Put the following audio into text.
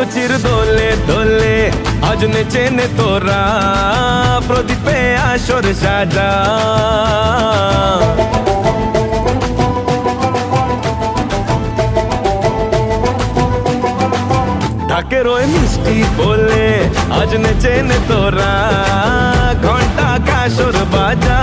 লুচির দোলে দোলে আজ নেচে নে তোরা, প্রদীপে আসর সাজা। ঢাকের ওই মিষ্টি বলে আজ নেচে নে তোরা, ঘন্টা কাসর বাজা।